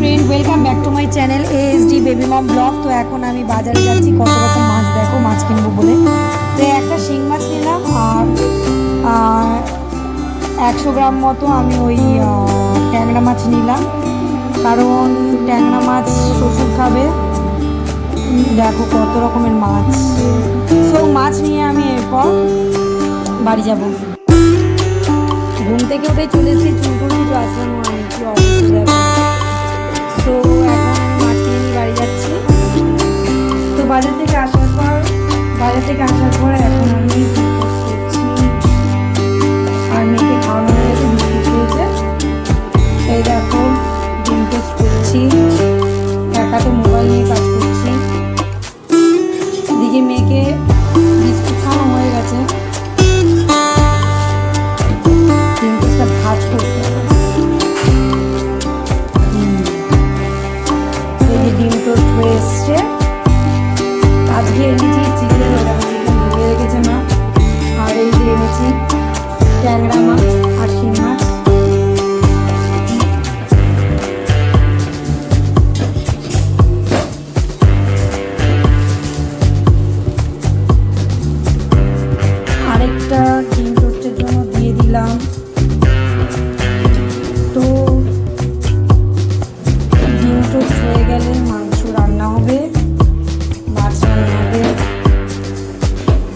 Friend, welcome back to my channel ASD baby mom vlog. তো এখন আমি বাজারে যাচ্ছি কত রকম মাছ, দেখো মাছ কিনবো বলে। তো একটা শিং মাছ নিলাম আর 100 গ্রাম মতো আমি ওই ট্যাংরা মাছ নিলাম, কারণ ট্যাংরা মাছ শ্বশুর খাবে। দেখো কত রকমের মাছ। সো মাছ নিয়ে আমি এরপর বাড়ি যাব। ঘুম থেকে উঠে চলে এসেছি, চুলটুল কিছু আসলাম অনেক কি অবস্থা দেখো। তো এখন আমি মাছ কিনে নিয়ে বাড়ি যাচ্ছি। তো বাজার থেকে আসার পর এখন আমি করছি আর মেয়েকে খাওয়ানো হয়ে গেছে, বিস্কুট খেয়েছে। এই দেখো ডিম টোস্ট করছি, একা তো মোবাইল নিয়ে কাজ করছি। এদিকে মেয়েকে বিস্কুট খাওয়ানো হয়ে গেছে, ডিম টোস্টটা ভাজ করতে হবে। ডিম টোস্ট হয়ে এসছে। আজকে এনেছি চিকেন ধুয়ে রেখেছে মা, আর এই যে এনেছি ট্যাংরা মাছ আর শিং মাছ। আরেকটা ডিম টোস্টের জন্য দিয়ে দিলাম। তো ডিম টোস্ট হয়ে গেলে মাংস রান্না হবে, মাছ রান্না হবে।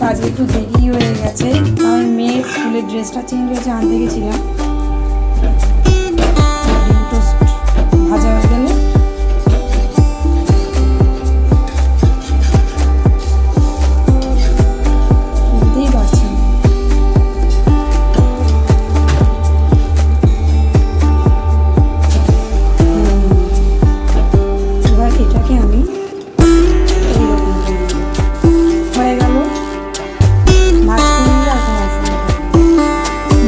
আজকে একটু দেরি হয়ে গেছে, কারণ মেয়ের স্কুলের ড্রেসটা চেঞ্জ হয়েছে, আনতে গেছিলাম। ডিম টোস্ট ভাজা হয়ে গেলে বুঝতেই পারছেন। এবার এটাকে আমি এইরকম হয়ে গেল।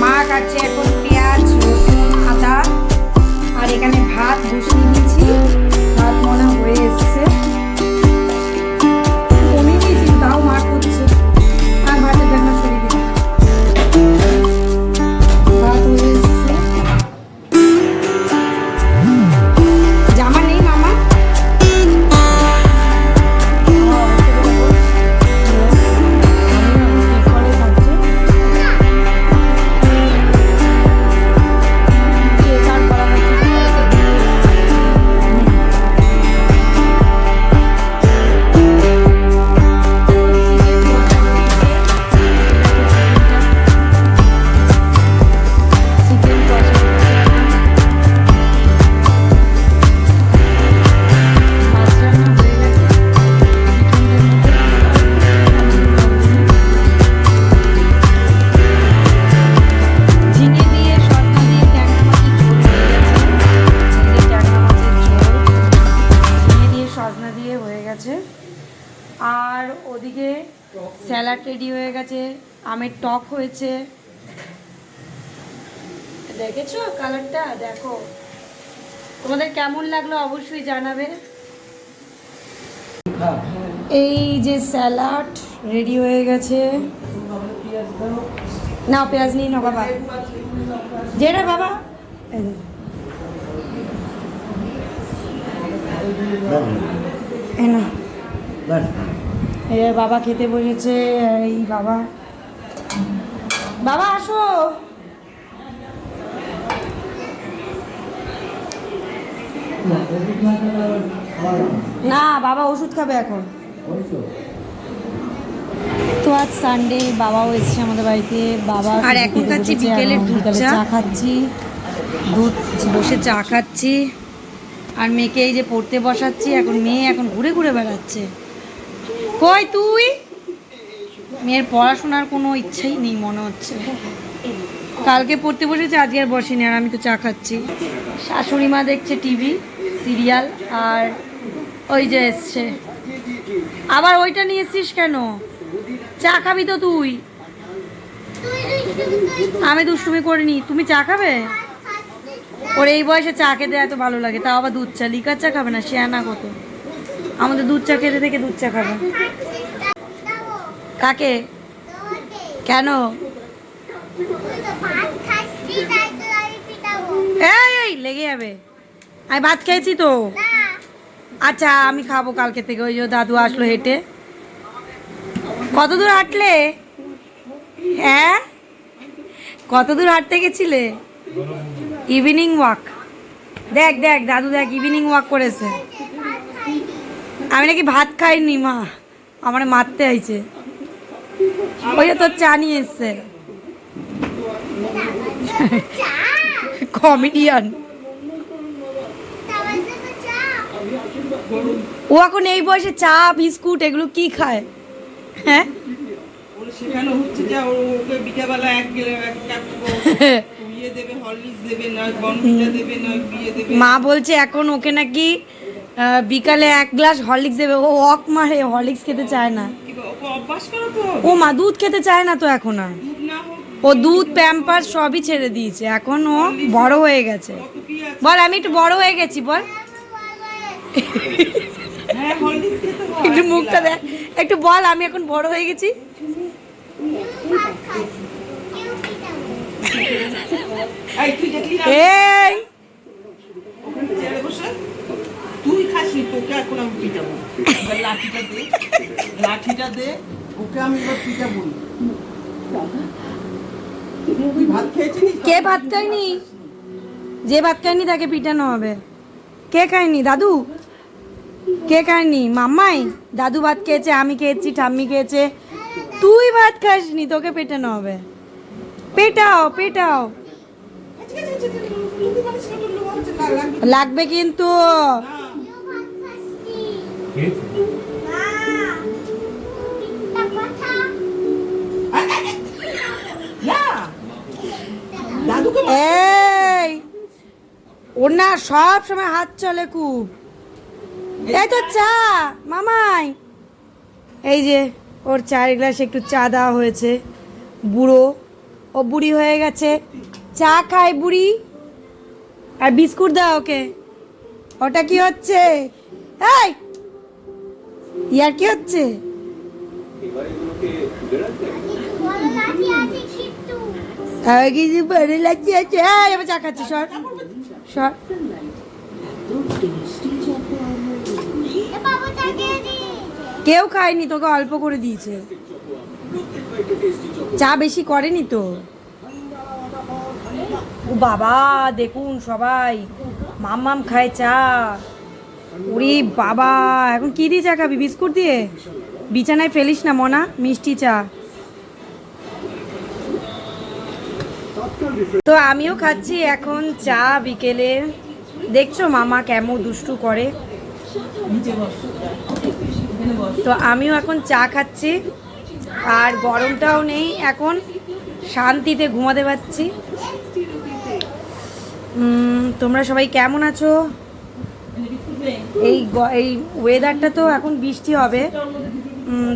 মা কাটছে এখন পেঁয়াজ, রসুন, আদা, আর এখানে ভাত বসিয়ে দিয়েছি। ভাত মনে হয়ে এসছে, কমিয়ে দিয়েছি তাও মা করছে। আর ভাতের ঢাকনা সরিয়ে দিলাম, ভাত হয়ে এসছে। জামা নেই মামা, আর ওদিকে স্যালাড রেডি হয়ে গেছে, আমের টক হয়েছে। দেখেছো কালারটা? দেখো তোমাদের কেমন লাগলো অবশ্যই জানাবে। এই যে স্যালাড রেডি হয়ে গেছে। না পেঁয়াজ নিই না বাবা, যেটা বাবা না। এবার বাবা খেতে বসেছে। এই বাবা বাবা আসো। না বাবা ওষুধ খাবে এখন। তো আজ সানডে, বাবাও এসেছে আমাদের বাড়িতে। বাবা আর এখন খাচ্ছি বিকেলে চা খাচ্ছি, দুধ বসে চা খাচ্ছি। আর মেয়েকে এই যে পড়তে বসাচ্ছি। এখন মেয়ে এখন ঘুরে ঘুরে বেড়াচ্ছে। কই তুই? মেয়ের পড়াশোনার কোনো ইচ্ছাই নেই মনে হচ্ছে। কালকে পড়তে বসেছে, আজকে আর বসেনি। আর আমি তো চা খাচ্ছি। শাশুড়ি মা দেখছে টিভি সিরিয়াল। আর ওই যে এসছে। আবার ওইটা নিয়ে এসছিস কেন? চা খাবি তো তুই? আমি দুষ্টুমি করিনি, তুমি চা খাবে? ওর এই বয়সে চা খেতে এত ভালো লাগে, তাও আবার দুধ চা। লিকার চা খাবে না, শেয়ানা কত। আমাদের দুধ চা খেতে থেকে দুধ চা খাবে। কাকে? কেন? এই লেগে যাবে। আমি ভাত খেয়েছি তো। আচ্ছা আমি খাবো কালকে থেকে। ওই যে দাদু আসলো হেঁটে। কত দূর হাঁটলে? হ্যাঁ, কত দূর হাঁটতে গেছিলে? Evening walk. দেখ দেখ দাদু দেখ ইভিনিং ওয়াক করেছে। আমি নাকি ভাত খাইনি, মা আমার মারতে আইছে। ওই যে তোর চা নিয়ে এসছে। কমেডিয়ান। ও এখন এই বয়সে চা বিস্কুট এগুলো কি খায়? হ্যাঁ শেখানো হচ্ছে যে ওকে বিকেলবেলা এক কাপ ইয়ে দেবে, হরলিক্স দেবে, নয় বর্নভিটা দেবে, নয় বিয়ে দেবে। মা বলছে এখন ওকে নাকি বিকালে 1 গ্লাস হরলিক্স দেবে। ও ওয়াক মারে, হরলিক্স খেতে চায় না। ওকে অভ্যাস করো তো। ও মা দুধ খেতে চায় না তো এখন আর। দুধ না হোক, ও দুধ প্যাম্পার সবই ছেড়ে দিয়েছে। এখন ও বড় হয়ে গেছে। কত কি আছে। বল আমি একটু বড় হয়ে গেছি বল। হ্যাঁ হরলিক্স খেতে হয়। একটু মুখটা দেখ, একটু বল আমি এখন বড় হয়ে গেছি। এই তুই দেখলি না এই ওখানে চেয়ারে বসে? তুই খাসনি, তোকে এখন আমি পিটাবো। এবার লাঠিটা দে, ওকে আমি এবার পিটাবো। তুই ভাত খেয়েছিস? কে ভাত খায়নি? যে ভাত খায়নি তাকে পিটানো হবে। কে খায়নি? দাদু। কে খায়নি? মাম্মাই। দাদু ভাত খেয়েছে, আমি খেয়েছি, ঠাম্মি খেয়েছে। তুই ভাত খাসনি, তোকে পেটানো হবে। পেটাও পেটাও। লাগবে কিন্তু। এই ওর না সব সময় হাত চলে খুব। এই তো চা মামাই। এই যে ওর 4 গ্লাস একটু চা দেওয়া হয়েছে। বুড়ো, ও বুড়ি হয়ে গেছে, চা খায় বুড়ি। আর বিস্কুট দাও ওকে। ওটা কি হচ্ছে? এই ইয়ার কি হচ্ছে? কিছু ভালো লাগছে আছে। এবার চা খাচ্ছি, সর সর। কেউ খায়নি, তোকে অল্প করে দিয়েছে। চা বেশি করেনি তো। ও বাবা দেখুন সবাই মাম্মাম খায় চা। ওরে বাবা এখন কি দিয়ে চা খাবি? বিস্কুট দিয়ে? বিছানায় ফেলিস না মনা, মিষ্টি চা। তো আমিও খাচ্ছি এখন চা বিকেলে। দেখছো মামা কেমন দুষ্টু করে। তো আমিও এখন চা খাচ্ছি। আর গরমটাও নেই এখন, শান্তিতে ঘুমাতে পারছি। তোমরা সবাই কেমন আছো? এই ওয়েদারটা তো এখন বৃষ্টি হবে।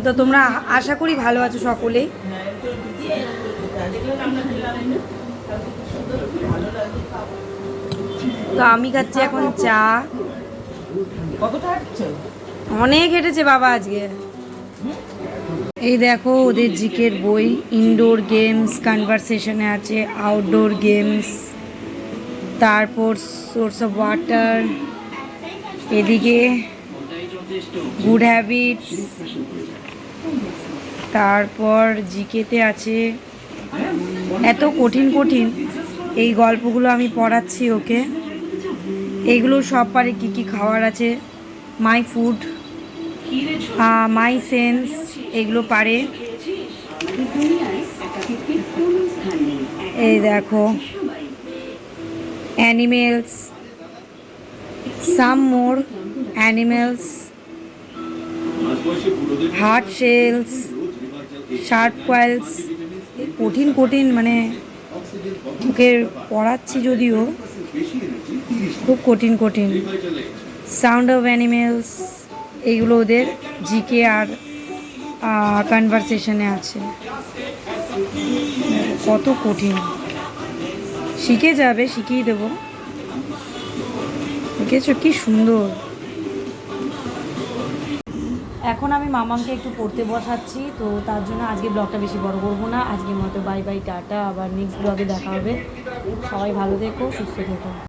তো তোমরা আশা করি ভালো আছো সকলেই। তো আমি খাচ্ছি এখন চা। অনেক হেঁটেছে বাবা আজকে। এই দেখো ওদের জিকের বই, ইনডোর গেমস কনভারসেশনে আছে, আউটডোর গেমস, তারপর সোর্স অফ ওয়াটার, এদিকে গুড হ্যাবিটস, তারপর জিকেতে আছে এত কঠিন কঠিন এই গল্পগুলো আমি পড়াচ্ছি ওকে। এগুলো সব পারে কী কী খাওয়ার আছে, মাই ফুড, মাই সেন্স, এগুলো পারে। এই দেখো animals, some more animals, hard shells, sharp coils. কঠিন কঠিন মানে ওকে পড়াচ্ছি যদিও খুব কঠিন কঠিন। সাউন্ড অফ অ্যানিমেলস, এইগুলো ওদের জিকে আর কনভারসেশনে আছে। কত কঠিন, শিখে যাবে, শিখিয়ে দেবো। দেখেছো কি সুন্দর। এখন আমি মামাকে একটু পড়তে বসাচ্ছি। তো তার জন্য আজকে ব্লগটা বেশি বড় করবো না। আজকের মতো বাই বাই, টাটা। আবার নেক্সট ব্লগে দেখা হবে। সবাই ভালো থেকো, সুস্থ থেকো।